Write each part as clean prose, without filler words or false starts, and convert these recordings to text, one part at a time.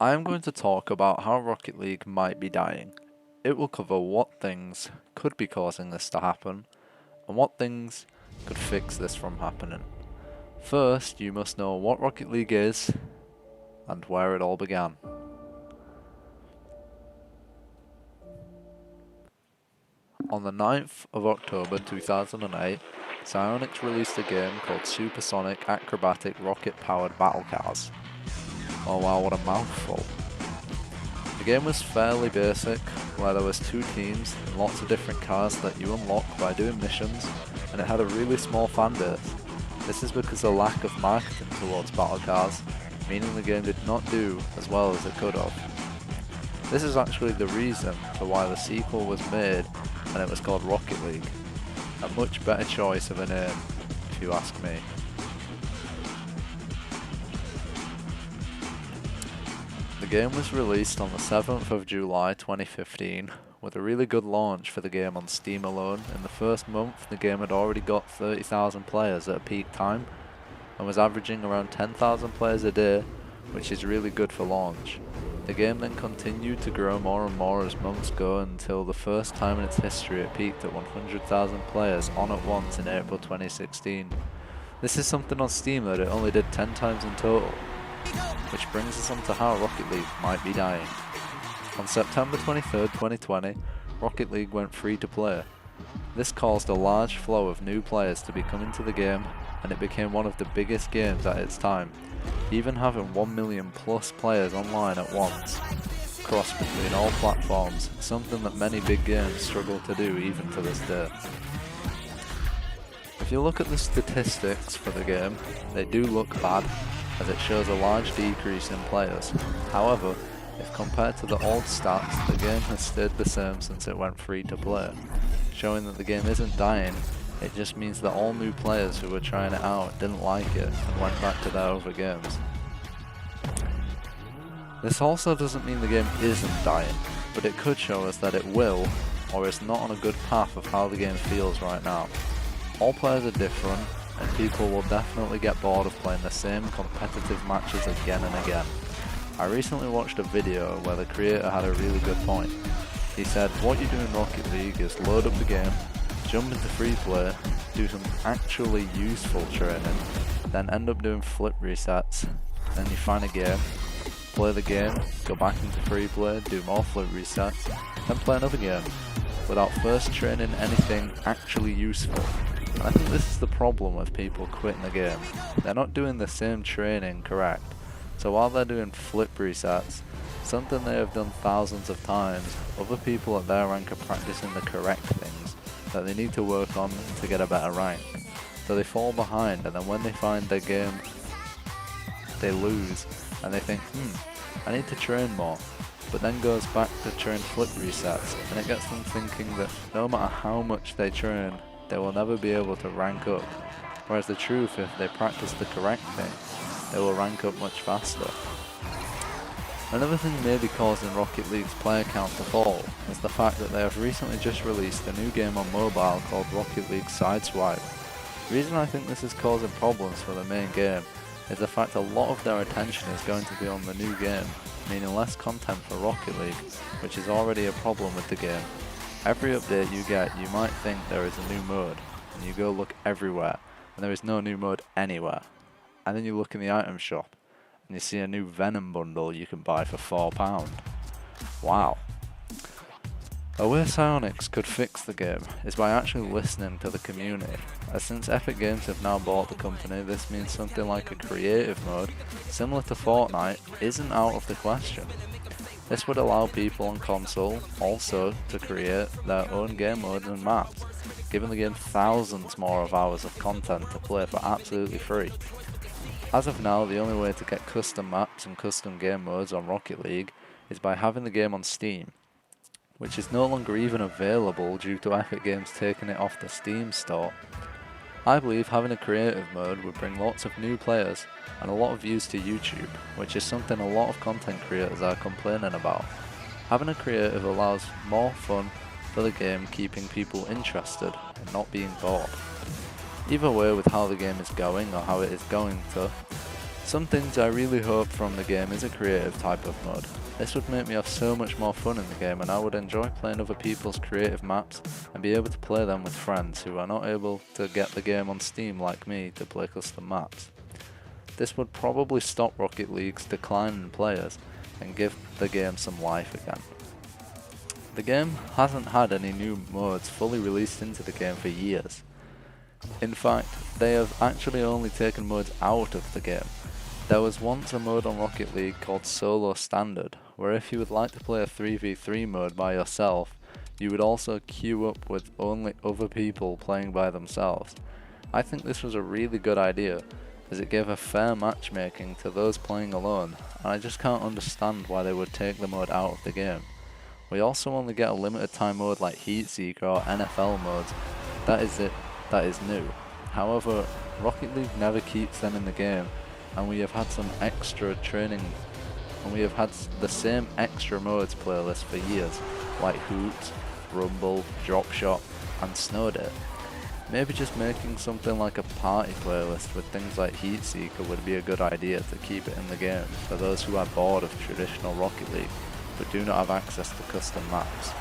I am going to talk about how Rocket League might be dying. It will cover what things could be causing this to happen, and what things could fix this from happening. First, you must know what Rocket League is, and where it all began. On the 9th of October 2008, Psyonix released a game called Supersonic Acrobatic Rocket Powered Battle Cars. Oh wow, what a mouthful. The game was fairly basic, where there was two teams and lots of different cars that you unlock by doing missions, and it had a really small fan base. This is because of the lack of marketing towards battle cars, meaning the game did not do as well as it could have. This is actually the reason for why the sequel was made and it was called Rocket League. A much better choice of a name, if you ask me. The game was released on the 7th of July 2015, with a really good launch for the game on Steam alone. In the first month, the game had already got 30,000 players at a peak time, and was averaging around 10,000 players a day, which is really good for launch. The game then continued to grow more and more as months go until the first time in its history it peaked at 100,000 players on at once in April 2016. This is something on Steam that it only did 10 times in total, which brings us on to how Rocket League might be dying. On September 23rd, 2020, Rocket League went free to play. This caused a large flow of new players to be coming to the game, and it became one of the biggest games at its time, even having 1 million plus players online at once, cross between all platforms, something that many big games struggle to do even to this day. If you look at the statistics for the game, they do look bad, as it shows a large decrease in players. However, if compared to the old stats, the game has stayed the same since it went free to play, showing that the game isn't dying. It just means that all new players who were trying it out didn't like it and went back to their other games. This also doesn't mean the game isn't dying, but it could show us that it will, or is not on a good path of how the game feels right now. All players are different, and people will definitely get bored of playing the same competitive matches again and again. I recently watched a video where the creator had a really good point. He said, what you do in Rocket League is load up the game, jump into free play, do some actually useful training, then end up doing flip resets, then you find a game, play the game, go back into free play, do more flip resets, then play another game, without first training anything actually useful. And I think this is the problem with people quitting the game. They're not doing the same training correct. So while they're doing flip resets, something they have done thousands of times, other people at their rank are practicing the correct things that they need to work on to get a better rank. So they fall behind, and then when they find their game, they lose, and they think, I need to train more, but then goes back to train flip resets, and it gets them thinking that no matter how much they train, they will never be able to rank up. Whereas the truth, if they practice the correct thing, they will rank up much faster. Another thing maybe causing Rocket League's player count to fall is the fact that they have recently just released a new game on mobile called Rocket League Sideswipe. The reason I think this is causing problems for the main game is the fact a lot of their attention is going to be on the new game, meaning less content for Rocket League, which is already a problem with the game. Every update you get, you might think there is a new mode, and you go look everywhere, and there is no new mode anywhere. And then you look in the item shop, and you see a new Venom bundle you can buy for £4. Wow. A way Psyonix could fix the game is by actually listening to the community, as since Epic Games have now bought the company, this means something like a creative mode, similar to Fortnite, isn't out of the question. This would allow people on console also to create their own game modes and maps, giving the game thousands more of hours of content to play for absolutely free. As of now, the only way to get custom maps and custom game modes on Rocket League is by having the game on Steam, which is no longer even available due to Epic Games taking it off the Steam store. I believe having a creative mode would bring lots of new players and a lot of views to YouTube, which is something a lot of content creators are complaining about. Having a creative allows more fun for the game, keeping people interested and not being bored. Either way with how the game is going or how it is going to, Some things I really hope from the game is a creative type of mode. This would make me have so much more fun in the game, and I would enjoy playing other people's creative maps and be able to play them with friends who are not able to get the game on Steam like me to play custom maps. This would probably stop Rocket League's decline in players and give the game some life again. The game hasn't had any new modes fully released into the game for years. In fact, they have actually only taken modes out of the game. There was once a mode on Rocket League called Solo Standard, where if you would like to play a 3v3 mode by yourself, you would also queue up with only other people playing by themselves. I think this was a really good idea, as it gave a fair matchmaking to those playing alone, and I just can't understand why they would take the mode out of the game. We also only get a limited time mode like Heat Seeker or NFL modes. That is new. However, Rocket League never keeps them in the game, and we have had some extra training, and we have had the same extra modes playlist for years, like Hoot, Rumble, Drop Shot, and Snow Day. Maybe just making something like a party playlist with things like Heat Seeker would be a good idea to keep it in the game for those who are bored of traditional Rocket League, but do not have access to custom maps.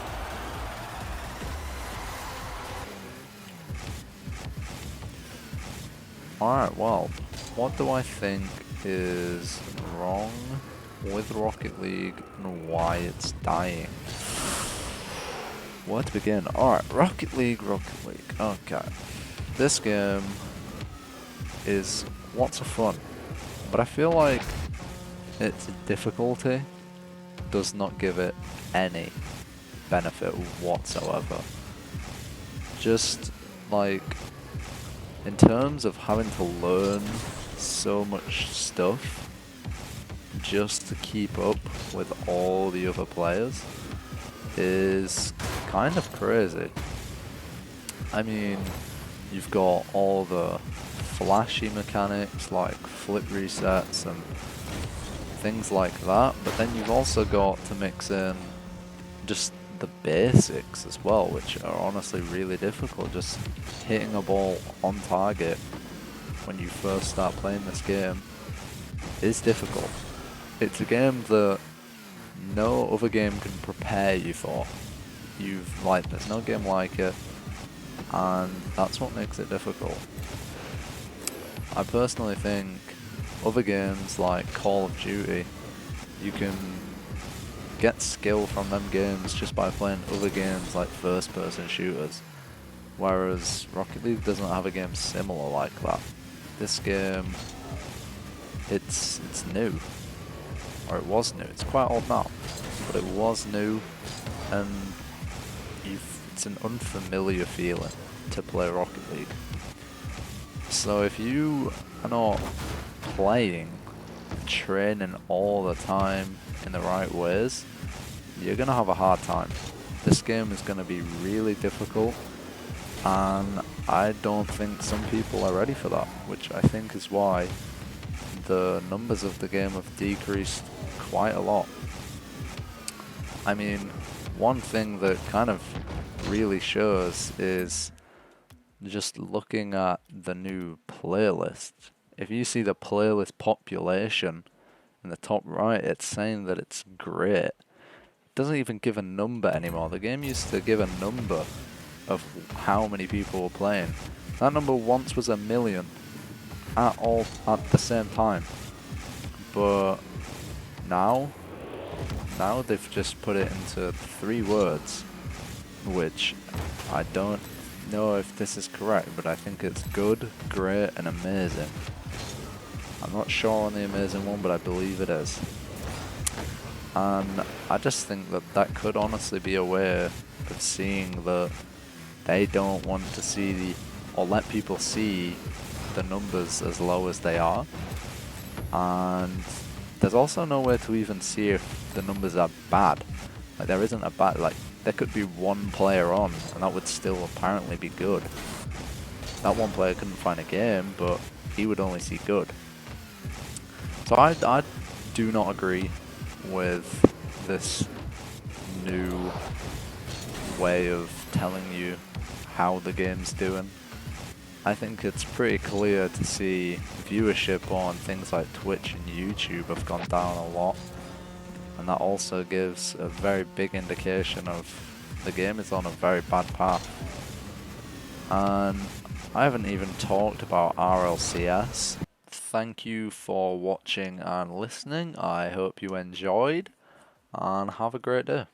Alright, well, what do I think is wrong with Rocket League and why it's dying? Where to begin? Alright, Rocket League. Okay. This game is lots of fun, but I feel like its difficulty does not give it any benefit whatsoever. Just like in terms of having to learn so much stuff just to keep up with all the other players is kind of crazy. I mean, you've got all the flashy mechanics like flip resets and things like that, but then you've also got to mix in just the basics as well, which are honestly really difficult. Just hitting a ball on target when you first start playing this game is difficult. It's a game that no other game can prepare you for. There's no game like it, and that's what makes it difficult. I personally think other games like Call of Duty, you can get skill from them games just by playing other games like first-person shooters, whereas Rocket League doesn't have a game similar like that. This game, it's new, or it was new. It's quite old now, but it was new, and it's an unfamiliar feeling to play Rocket League. So if you are not playing, training all the time in the right ways, you're gonna have a hard time. This game is gonna be really difficult, and I don't think some people are ready for that, which I think is why the numbers of the game have decreased quite a lot. I mean, one thing that kind of really shows is just looking at the new playlist. If you see the playlist population in the top right, it's saying that it's great. It doesn't even give a number anymore. The game used to give a number of how many people were playing. That number once was 1 million at the same time. But now they've just put it into 3 words, which I don't know if this is correct, but I think it's good, great, and amazing. I'm not sure on the amazing one, but I believe it is. And I just think that could honestly be a way of seeing that they don't want to see or let people see the numbers as low as they are. And there's also no way to even see if the numbers are bad. Like, there isn't a bad, like, there could be one player on, and that would still apparently be good. That one player couldn't find a game, but he would only see good. So I do not agree with this new way of telling you how the game's doing. I think it's pretty clear to see viewership on things like Twitch and YouTube have gone down a lot. And that also gives a very big indication of the game is on a very bad path. And I haven't even talked about RLCS. Thank you for watching and listening. I hope you enjoyed, and have a great day.